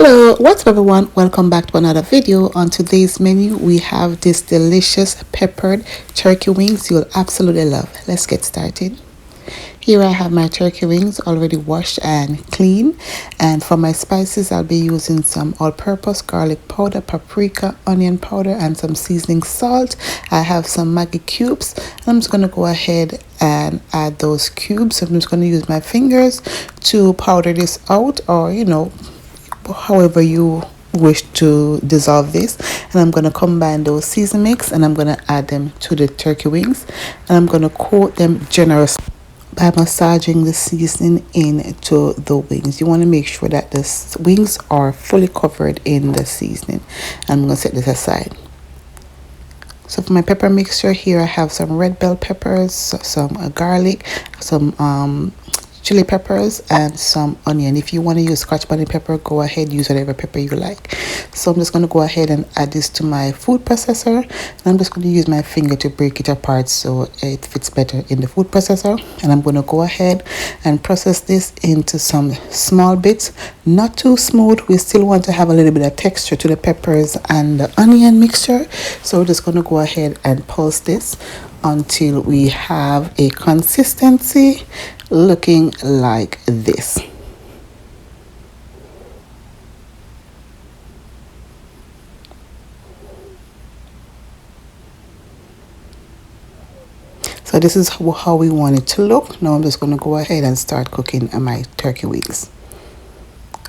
Hello, what's up everyone? Welcome back to another video. On today's menu we have this delicious peppered turkey wings you'll absolutely love. Let's get started. Here I have my turkey wings already washed and clean, and for my spices I'll be using some all-purpose garlic powder, paprika, onion powder, and some seasoning salt. I have some Maggi cubes. I'm just going to go ahead and add those cubes. I'm just going to use my fingers to powder this out, or however you wish to dissolve this. And I'm going to combine those season mix and I'm going to add them to the turkey wings, and I'm going to coat them generously by massaging the seasoning into the wings. You want to make sure that the wings are fully covered in the seasoning. I'm going to set this aside. So for my pepper mixture here, I have some red bell peppers, some garlic, some chili peppers, and some onion. If you want to use scotch bonnet pepper, go ahead, use whatever pepper you like. So I'm just going to go ahead and add this to my food processor, and I'm just going to use my finger to break it apart so it fits better in the food processor. And I'm going to go ahead and process this into some small bits, not too smooth. We still want to have a little bit of texture to the peppers and the onion mixture, so we're just going to go ahead and pulse this until we have a consistency looking like this. So this is how we want it to look. Now I'm just going to go ahead and start cooking my turkey wings.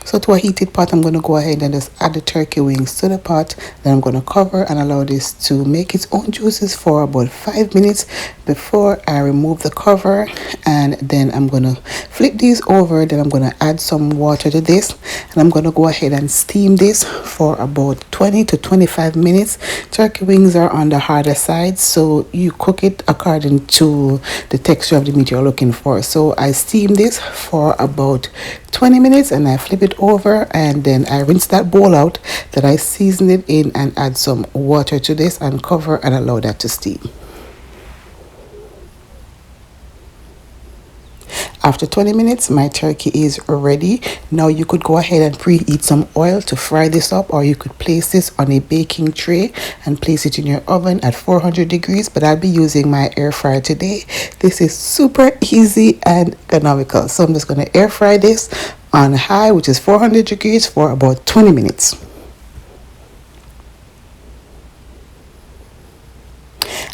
So to a heated pot, I'm going to go ahead and just add the turkey wings to the pot. Then I'm going to cover and allow this to make its own juices for about 5 minutes before I remove the cover. And then I'm going to flip these over. Then I'm going to add some water to this, and I'm going to go ahead and steam this for about 20 to 25 minutes. Turkey wings are on the harder side, so you cook it according to the texture of the meat you're looking for. So I steam this for about 20 minutes and I flip it over, and then I rinse that bowl out that I seasoned it in and add some water to this and cover and allow that to steam. After 20 minutes, my turkey is ready. Now you could go ahead and preheat some oil to fry this up, or you could place this on a baking tray and place it in your oven at 400 degrees, but I'll be using my air fryer today. This is super easy and economical. So I'm just going to air fry this on high, which is 400 degrees, for about 20 minutes.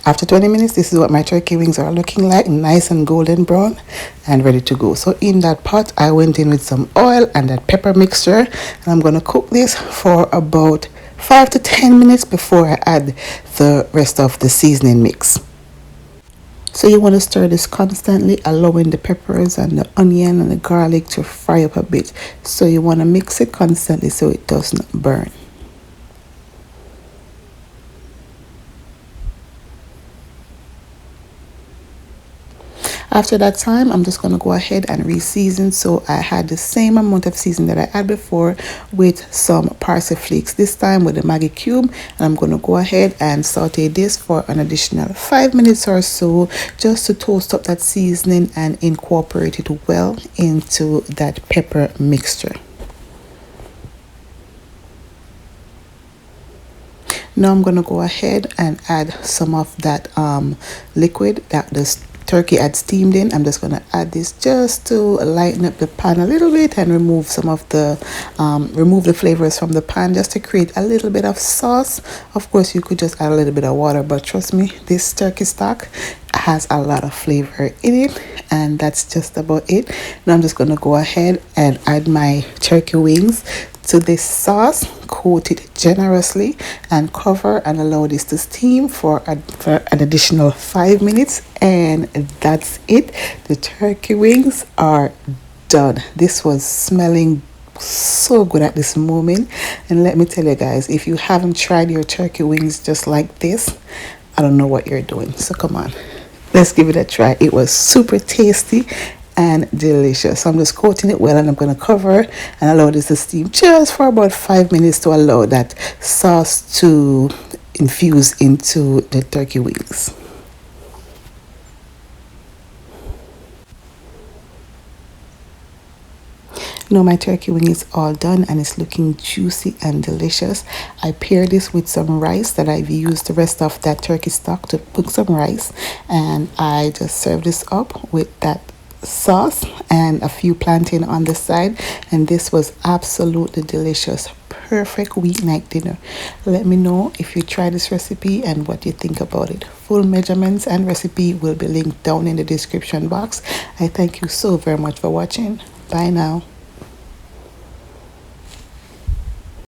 After 20 minutes, this is what my turkey wings are looking like, nice and golden brown and ready to go. So in that pot, I went in with some oil and that pepper mixture, and I'm going to cook this for about 5 to 10 minutes before I add the rest of the seasoning mix. So you want to stir this constantly, allowing the peppers and the onion and the garlic to fry up a bit. So you want to mix it constantly so it doesn't burn. After that time, I'm just going to go ahead and re-season. So I had the same amount of seasoning that I had before with some parsley flakes, this time with the Maggi cube. And I'm going to go ahead and saute this for an additional 5 minutes or so, just to toast up that seasoning and incorporate it well into that pepper mixture. Now I'm going to go ahead and add some of that liquid that the turkey had steamed in. I'm just going to add this just to lighten up the pan a little bit and remove some of the remove the flavors from the pan, just to create a little bit of sauce. Of course, you could just add a little bit of water, but trust me, this turkey stock has a lot of flavor in it, and that's just about it. Now I'm just going to go ahead and add my turkey wings to this sauce, coat it generously, and cover and allow this to steam for an additional 5 minutes, and that's it. The turkey wings are done. This was smelling so good at this moment, and let me tell you guys, if you haven't tried your turkey wings just like this, I don't know what you're doing. So come on, let's give it a try. It was super tasty and delicious. So I'm just coating it well, and I'm going to cover and allow this to steam just for about 5 minutes to allow that sauce to infuse into the turkey wings. Now my turkey wing is all done and it's looking juicy and delicious. I pair this with some rice that I've used the rest of that turkey stock to cook some rice, and I just serve this up with that sauce and a few plantain on the side, and this was absolutely delicious. Perfect weeknight dinner. Let me know if you try this recipe and what you think about it. Full measurements and recipe will be linked down in the description box. I thank you so very much for watching. Bye now.